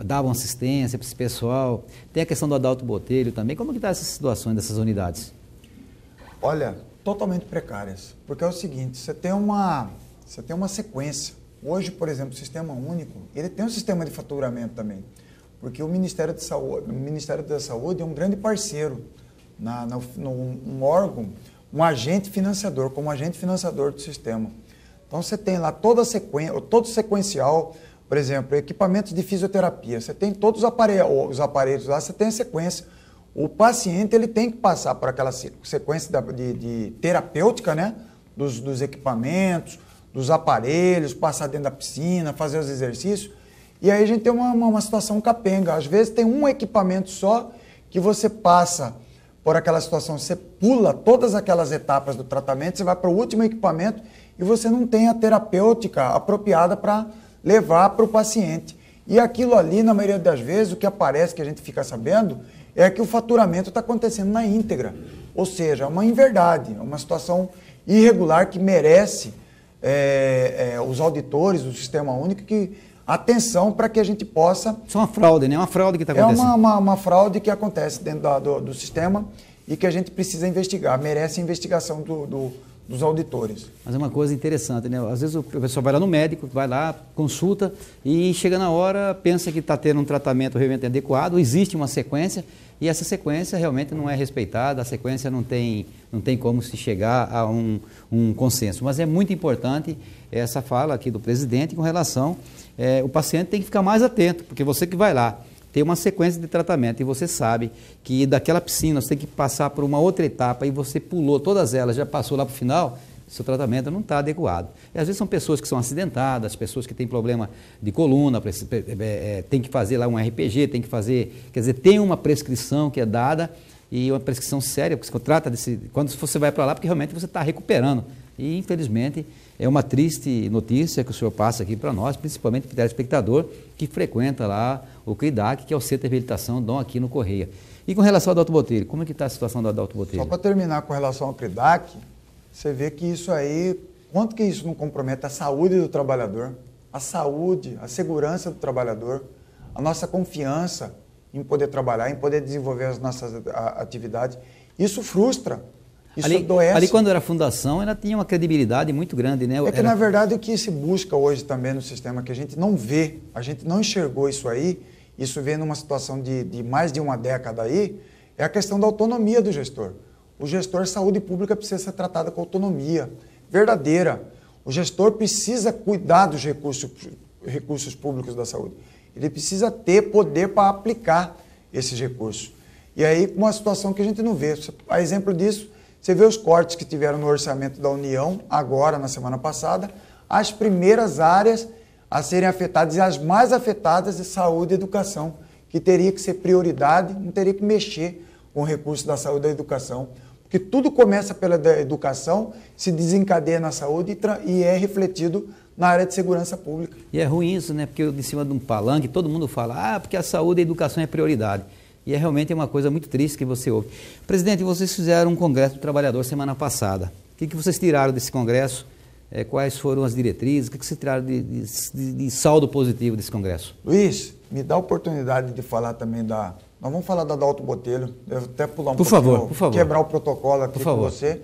davam assistência para esse pessoal. Tem a questão do Adalto Botelho também. Como que está essa situação dessas unidades? Olha, totalmente precárias, porque é o seguinte, você tem uma sequência. Hoje, por exemplo, o Sistema Único, ele tem um sistema de faturamento também, porque o Ministério da Saúde é um grande parceiro, um órgão, um agente financiador, como agente financiador do sistema. Então você tem lá todo sequencial, por exemplo, equipamentos de fisioterapia, você tem todos os aparelhos lá, você tem a sequência. O paciente ele tem que passar por aquela sequência de terapêutica, né? Dos equipamentos, dos aparelhos, passar dentro da piscina, fazer os exercícios. E aí a gente tem uma situação capenga. Às vezes tem um equipamento só que você passa por aquela situação, você pula todas aquelas etapas do tratamento, você vai para o último equipamento e você não tem a terapêutica apropriada para levar para o paciente. E aquilo ali, na maioria das vezes, o que aparece, que a gente fica sabendo, é que o faturamento está acontecendo na íntegra. Ou seja, é uma inverdade, é uma situação irregular que merece os auditores do Sistema Único atenção para que a gente possa... Isso é uma fraude, né? É uma fraude que está acontecendo. É uma fraude que acontece dentro do sistema e que a gente precisa investigar. Merece a investigação dos auditores. Mas é uma coisa interessante, né? Às vezes o pessoal vai lá no médico, vai lá, consulta e chega na hora, pensa que está tendo um tratamento realmente adequado, existe uma sequência e essa sequência realmente não é respeitada, a sequência não tem como se chegar a um consenso. Mas é muito importante essa fala aqui do presidente com relação, o paciente tem que ficar mais atento, porque você que vai lá, tem uma sequência de tratamento e você sabe que daquela piscina você tem que passar por uma outra etapa e você pulou todas elas, já passou lá para o final, seu tratamento não está adequado. E às vezes são pessoas que são acidentadas, pessoas que têm problema de coluna, tem que fazer lá um RPG, tem que fazer, quer dizer, tem uma prescrição que é dada e uma prescrição séria, porque se trata quando você vai para lá, porque realmente você está recuperando. E infelizmente é uma triste notícia que o senhor passa aqui para nós, principalmente para o telespectador que frequenta lá o CRIDAC, que é o Centro de Reabilitação Dom Aquino Correia. E com relação ao Adalto Botelho, como é que está a situação do Adalto Botelho? Só para terminar com relação ao CRIDAC, você vê que isso aí, quanto que isso não compromete a saúde do trabalhador, a saúde, a segurança do trabalhador, a nossa confiança em poder trabalhar, em poder desenvolver as nossas atividades. Isso frustra, isso adoece. Ali quando era fundação, ela tinha uma credibilidade muito grande, né? É que, na verdade, o que se busca hoje também no sistema, que a gente não vê, a gente não enxergou isso aí, isso vem numa situação de mais de uma década aí, é a questão da autonomia do gestor. O gestor de saúde pública precisa ser tratado com autonomia verdadeira. O gestor precisa cuidar dos recursos públicos da saúde. Ele precisa ter poder para aplicar esses recursos. E aí, com uma situação que a gente não vê. A exemplo disso, você vê os cortes que tiveram no orçamento da União, agora, na semana passada, as primeiras áreas a serem afetadas e as mais afetadas de saúde e educação, que teria que ser prioridade, não teria que mexer com o recurso da saúde e da educação. Porque tudo começa pela educação, se desencadeia na saúde e é refletido na área de segurança pública. E é ruim isso, né? Porque de cima de um palanque todo mundo fala, porque a saúde e a educação é prioridade. E é realmente uma coisa muito triste que você ouve. Presidente, vocês fizeram um congresso do trabalhador semana passada. O que vocês tiraram desse congresso? Quais foram as diretrizes? O que vocês tiraram de saldo positivo desse congresso? Luiz, me dá a oportunidade de falar também da... Nós vamos falar da Adalto Botelho. Eu vou até pular por favor. Quebrar o protocolo aqui com você.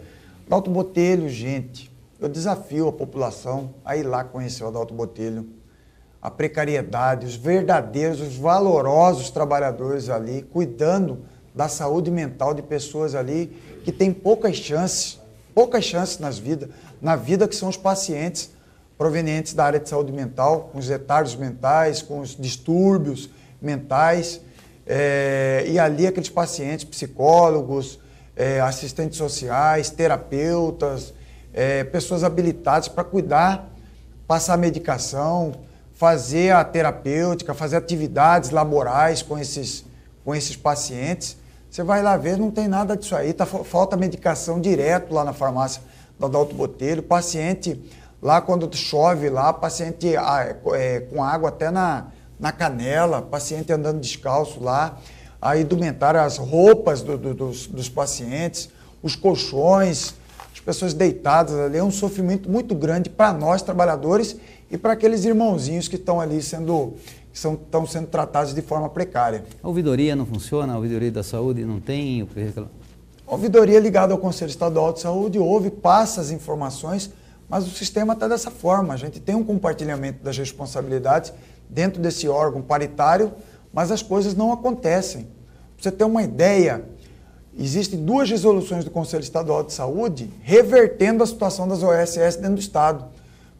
Adalto Botelho, gente, eu desafio a população a ir lá conhecer o Adalto Botelho. A precariedade, os verdadeiros, os valorosos trabalhadores ali, cuidando da saúde mental de pessoas ali que têm poucas chances na vida, que são os pacientes provenientes da área de saúde mental, com os retardos mentais, com os distúrbios mentais, e ali aqueles pacientes, psicólogos, assistentes sociais, terapeutas, pessoas habilitadas para cuidar, passar medicação, fazer a terapêutica, fazer atividades laborais com esses pacientes. Você vai lá ver, não tem nada disso aí, falta medicação direto lá na farmácia do Adalto Botelho, paciente lá quando chove lá, paciente com água até na canela, paciente andando descalço lá, a indumentária, as roupas dos pacientes, os colchões, as pessoas deitadas ali, é um sofrimento muito grande para nós trabalhadores e para aqueles irmãozinhos que estão ali estão sendo tratados de forma precária. A ouvidoria não funciona? A ouvidoria da saúde não tem o que reclamar? A ouvidoria ligada ao Conselho Estadual de Saúde passa as informações, mas o sistema está dessa forma. A gente tem um compartilhamento das responsabilidades dentro desse órgão paritário, mas as coisas não acontecem. Para você ter uma ideia, existem 2 resoluções do Conselho Estadual de Saúde revertendo a situação das OSS dentro do Estado.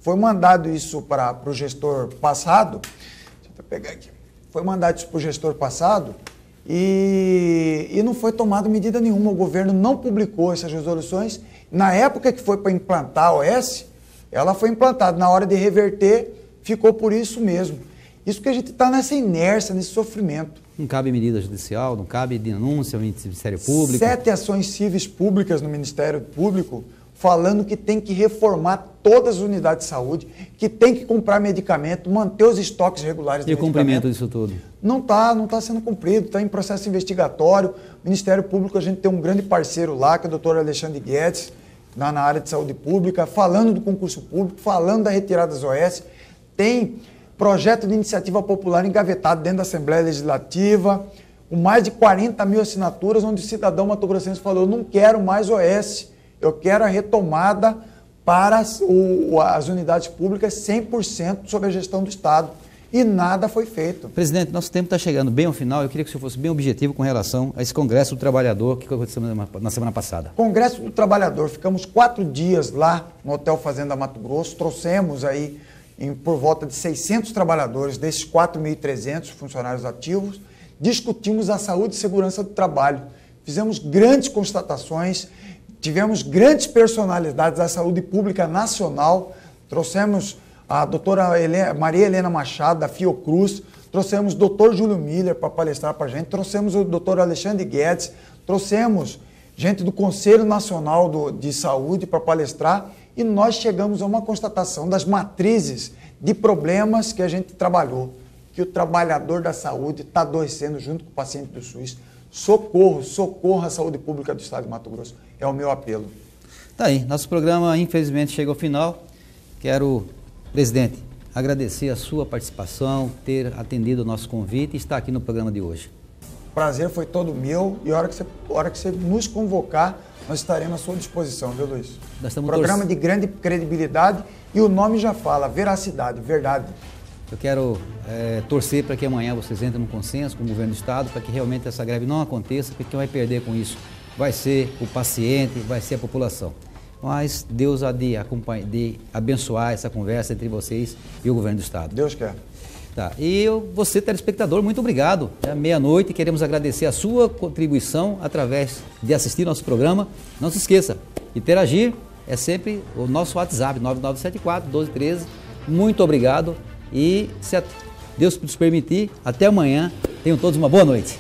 Foi mandado isso para o gestor passado, deixa eu pegar aqui, foi mandado isso para o gestor passado e não foi tomada medida nenhuma. O governo não publicou essas resoluções. Na época que foi para implantar a OS, ela foi implantada. Na hora de reverter, ficou por isso mesmo. Isso que a gente está nessa inércia, nesse sofrimento. Não cabe medida judicial, não cabe denúncia ao Ministério Público? 7 ações cíveis públicas no Ministério Público falando que tem que reformar todas as unidades de saúde, que tem que comprar medicamento, manter os estoques regulares de medicamento. E o cumprimento disso tudo? Não está sendo cumprido, está em processo investigatório. O Ministério Público, a gente tem um grande parceiro lá, que é o doutor Alexandre Guedes, na área de saúde pública, falando do concurso público, falando da retirada das OS. Tem projeto de iniciativa popular engavetado dentro da Assembleia Legislativa, com mais de 40 mil assinaturas, onde o cidadão mato-grossense falou: não quero mais OS, eu quero a retomada para as unidades públicas 100% sob a gestão do Estado. E nada foi feito. Presidente, nosso tempo está chegando bem ao final. Eu queria que o senhor fosse bem objetivo com relação a esse Congresso do Trabalhador que aconteceu na semana passada. Congresso do Trabalhador, ficamos 4 dias lá no Hotel Fazenda Mato Grosso, trouxemos aí por volta de 600 trabalhadores, desses 4.300 funcionários ativos, discutimos a saúde e segurança do trabalho, fizemos grandes constatações, tivemos grandes personalidades da saúde pública nacional, trouxemos a doutora Maria Helena Machado, da Fiocruz, trouxemos o doutor Júlio Miller para palestrar para a gente, trouxemos o doutor Alexandre Guedes, trouxemos gente do Conselho Nacional de Saúde para palestrar, e nós chegamos a uma constatação das matrizes de problemas que a gente trabalhou, que o trabalhador da saúde está adoecendo junto com o paciente do SUS. socorra a saúde pública do estado de Mato Grosso. É o meu apelo. Tá aí, nosso programa infelizmente chega ao final. Quero, presidente, agradecer a sua participação, ter atendido o nosso convite e estar aqui no programa de hoje. O prazer foi todo meu e a hora que você nos convocar, nós estaremos à sua disposição, viu, Luiz? Programa de grande credibilidade e o nome já fala, veracidade, verdade. Eu quero torcer para que amanhã vocês entrem num consenso com o governo do estado, para que realmente essa greve não aconteça, porque quem vai perder com isso vai ser o paciente, vai ser a população. Mas Deus há de abençoar essa conversa entre vocês e o governo do estado. Deus quer. Tá. E você, telespectador, muito obrigado. É meia-noite, queremos agradecer a sua contribuição através de assistir nosso programa. Não se esqueça, interagir é sempre o nosso WhatsApp, 9974-1213. Muito obrigado e, se Deus nos permitir, até amanhã. Tenham todos uma boa noite.